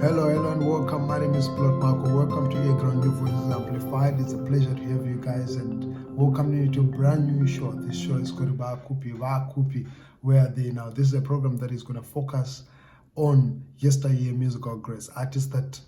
Hello, and welcome. My name is Plot Marco. Welcome to Earground, Your Voices Amplified. It's a pleasure to have you guys, and welcome you to a brand new show. This show is called Bakuphi, where this is a program that is going to focus on yesteryear musical greats, artists that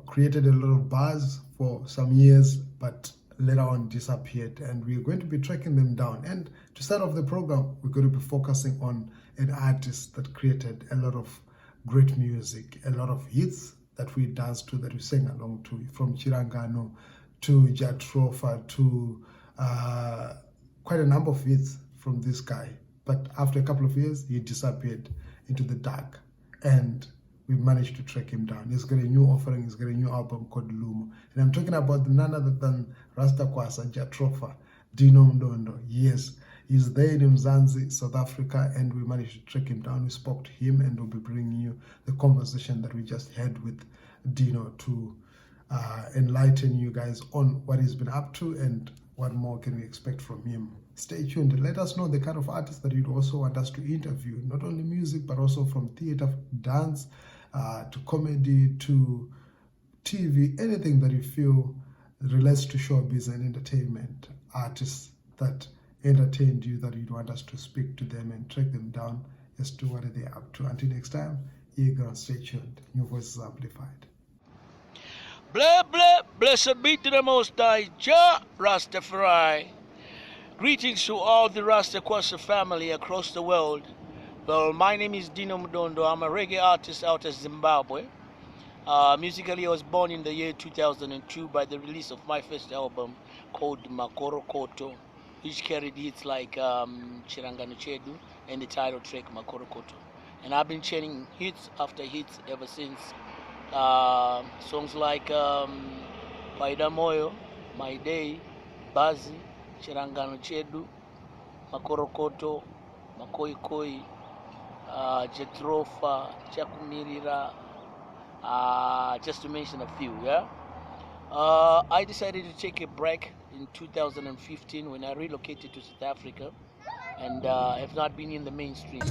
created a lot of buzz for some years, but later on disappeared, and we're going to be tracking them down. And to start off the program, we're going to be focusing on an artist that created a lot of great music, a lot of hits that we danced to, that we sang along to, from Chirangano to Jatrofa to quite a number of hits from this guy. But after a couple of years, he disappeared into the dark, and we managed to track him down. He's got a new offering, he's got a new album called Lumo. And I'm talking about none other than Rasta Kwasa, Jatrofa, Dino Mudondo. Yes, he's there in Mzansi, South Africa, and we managed to track him down. We spoke to him, and we'll be bringing you the conversation that we just had with Dino to enlighten you guys on what he's been up to and what more can we expect from him. Stay tuned. Let us know the kind of artists that you'd also want us to interview, not only music, but also from theater, dance, to comedy, to TV, anything that you feel relates to showbiz and entertainment, artists that entertained you, that you'd want us to speak to them and track them down as to what are they up to. Until next time, Earground, stay tuned. New Voices Amplified. Blah, blah, blessed be to the Most High, Jah Rastafari. Greetings to all the Rasta Kwasa family across the world. Well, my name is Dino Mudondo. I'm a reggae artist out of Zimbabwe. Musically, I was born in the year 2002 by the release of my first album called Makorokoto, which carried hits like Chirangano Chedu and the title track Makorokoto. And I've been churning hits after hits ever since. Songs like Paida Moyo, My Day, Bazi, Chirangano Chedu, Makorokoto, Makoikoi, Jetrofa, Chakumirira, just to mention a few, yeah? I decided to take a break in 2015 when I relocated to South Africa, and have not been in the mainstream.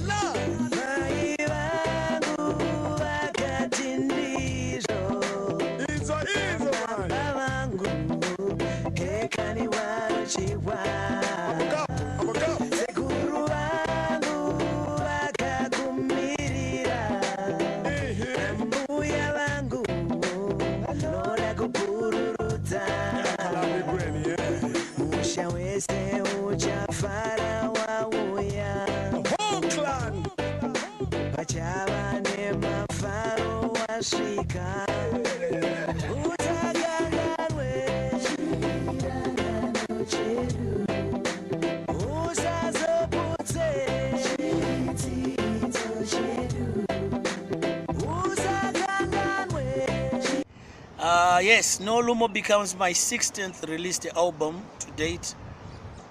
Yes, No Lumo becomes my 16th released album to date,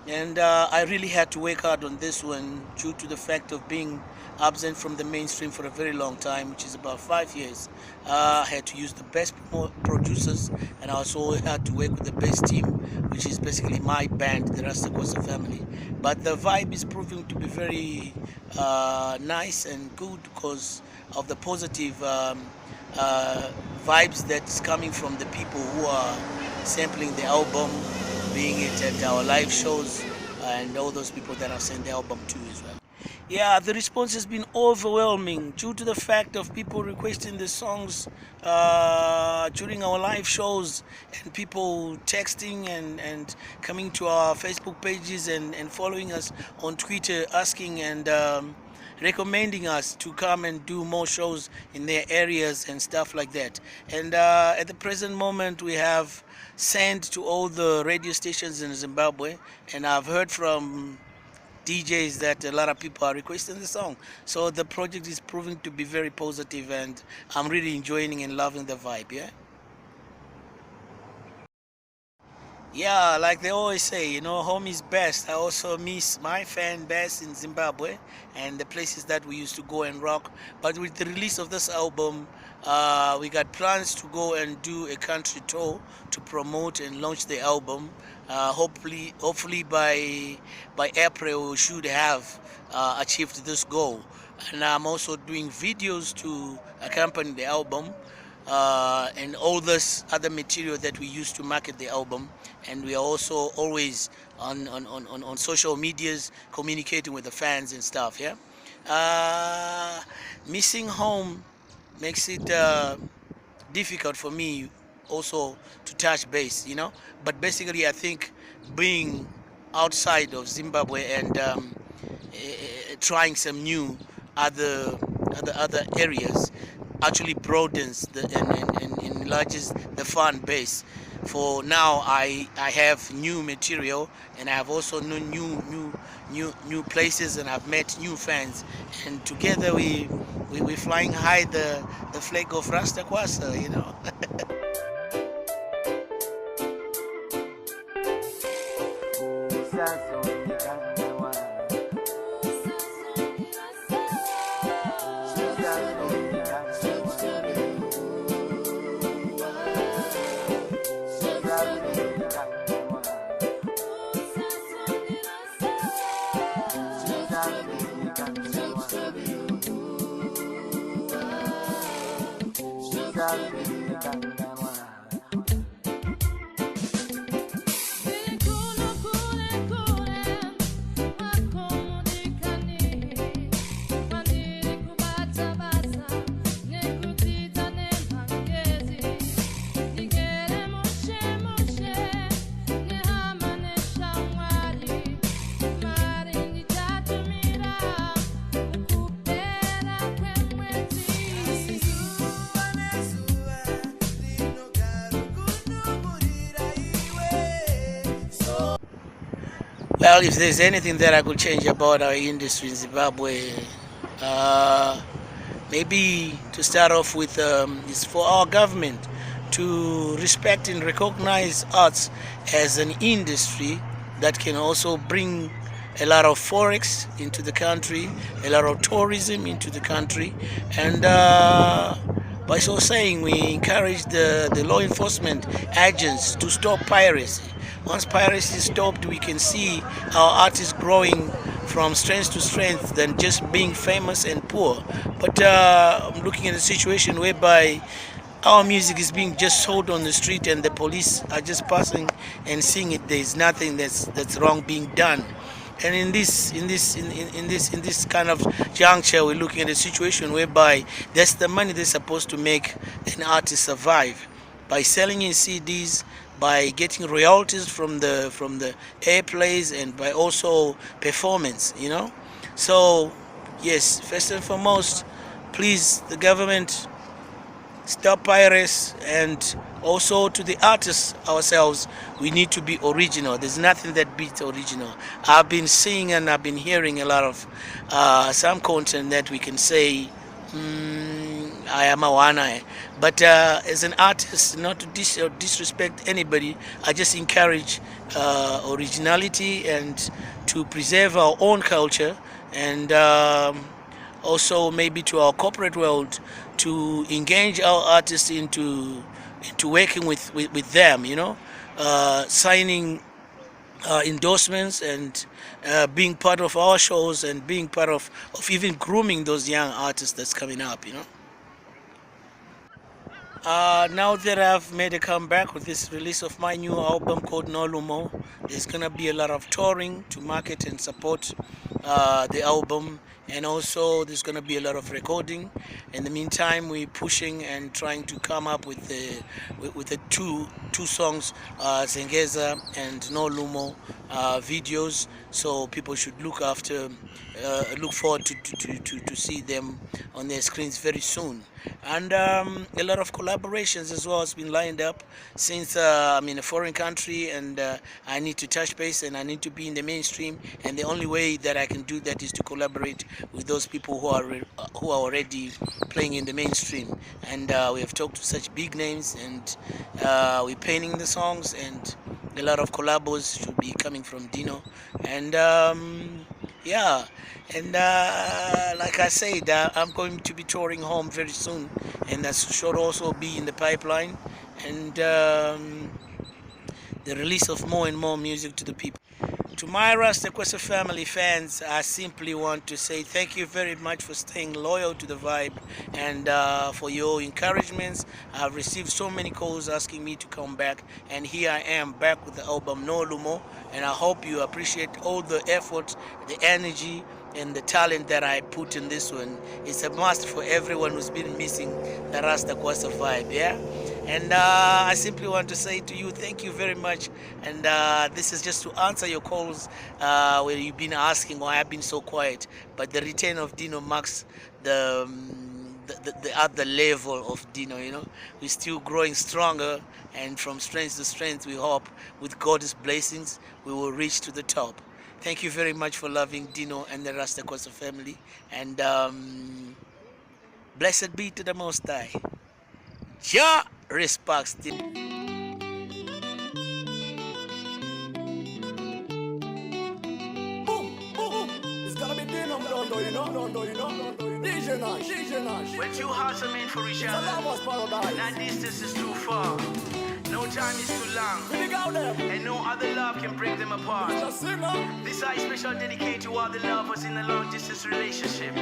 and I really had to work hard on this one due to the fact of being absent from the mainstream for a very long time, which is about 5 years. I had to use the best producers, and I also had to work with the best team, which is basically my band, the Rasta Kwasa family. But the vibe is proving to be very nice and good because of the positive vibes that's coming from the people who are sampling the album, being it at our live shows, and all those people that have sent the album to as well. Yeah, the response has been overwhelming due to the fact of people requesting the songs during our live shows, and people texting and coming to our Facebook pages and following us on Twitter, asking and recommending us to come and do more shows in their areas and stuff like that. And at the present moment, we have sent to all the radio stations in Zimbabwe, and I've heard from DJs that a lot of people are requesting the song. So the project is proving to be very positive, and I'm really enjoying and loving the vibe, yeah? Yeah, like they always say, home is best. I also miss my fan base in Zimbabwe and the places that we used to go and rock. But with the release of this album, we got plans to go and do a country tour to promote and launch the album. Hopefully by April we should have achieved this goal. And I'm also doing videos to accompany the album and all this other material that we use to market the album. And we are also always on social medias communicating with the fans and stuff. Yeah. uh, Missing home makes it difficult for me also to touch base, but basically I think being outside of Zimbabwe and trying some new other other areas actually broadens and enlarges the fan base. For now, I have new material, and I have also new places, and I've met new fans, and together we flying high the flag of Rasta Kwasa. Well, if there's anything that I could change about our industry in Zimbabwe, uh, maybe to start off with, is for our government to respect and recognize arts as an industry that can also bring a lot of forex into the country, a lot of tourism into the country, and by so saying, we encourage the law enforcement agents to stop piracy. Once piracy is stopped, we can see our art is growing from strength to strength than just being famous and poor. But I'm looking at a situation whereby our music is being just sold on the street and the police are just passing and seeing it. There's nothing that's wrong being done. And in this kind of juncture, we're looking at a situation whereby that's the money they're supposed to make an artist survive by selling in CDs, by getting royalties from the airplays, and by also performance. So yes, first and foremost, please, the government, stop pirates, and also to the artists ourselves, we need to be original. There's nothing that beats original. I've been seeing and I've been hearing a lot of some content that we can say, I am a one. But as an artist, not to disrespect anybody, I just encourage originality and to preserve our own culture, and also maybe to our corporate world to engage our artists into working with them, signing endorsements, and being part of our shows, and being part of even grooming those young artists that's coming up. Now that I've made a comeback with this release of my new album called No Lumo, there's gonna be a lot of touring to market and support the album, and also there's gonna be a lot of recording. In the meantime, we're pushing and trying to come up with the two songs, Zengeza and No Lumo videos. So people should look forward to see them on their screens very soon. And a lot of collaborations as well has been lined up, since I'm in a foreign country, and I need to touch base and I need to be in the mainstream, and the only way that I can do that is to collaborate with those people who are already playing in the mainstream. And we have talked to such big names, and we're painting the songs, and A lot of collabos should be coming from Dino, and yeah, and like I said, I'm going to be touring home very soon, and that should also be in the pipeline, and the release of more and more music to the people. To my Rasta Questa family fans, I simply want to say thank you very much for staying loyal to the vibe and for your encouragements. I've received so many calls asking me to come back, and here I am back with the album No Lumo, and I hope you appreciate all the effort, the energy, and the talent that I put in this one. It's a must for everyone who's been missing the Rasta Questa vibe, yeah? And I simply want to say to you, thank you very much. And this is just to answer your calls where you've been asking why I've been so quiet. But the return of Dino marks the other level of Dino, you know. We're still growing stronger, and from strength to strength, we hope with God's blessings, we will reach to the top. Thank you very much for loving Dino and the Rasta Questa family. And blessed be to the Most High. Ja respects Dino. It's gonna be Dino Mundo, you know. DJ Nash. We're two hearts are meant for each It's a other. lover's paradise. That distance is too far. No time is too long. We dig out them. And no other love can break them apart. The singer. This is a special dedicated to all the lovers in a long distance relationship.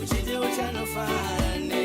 Uchiti uchanofara neni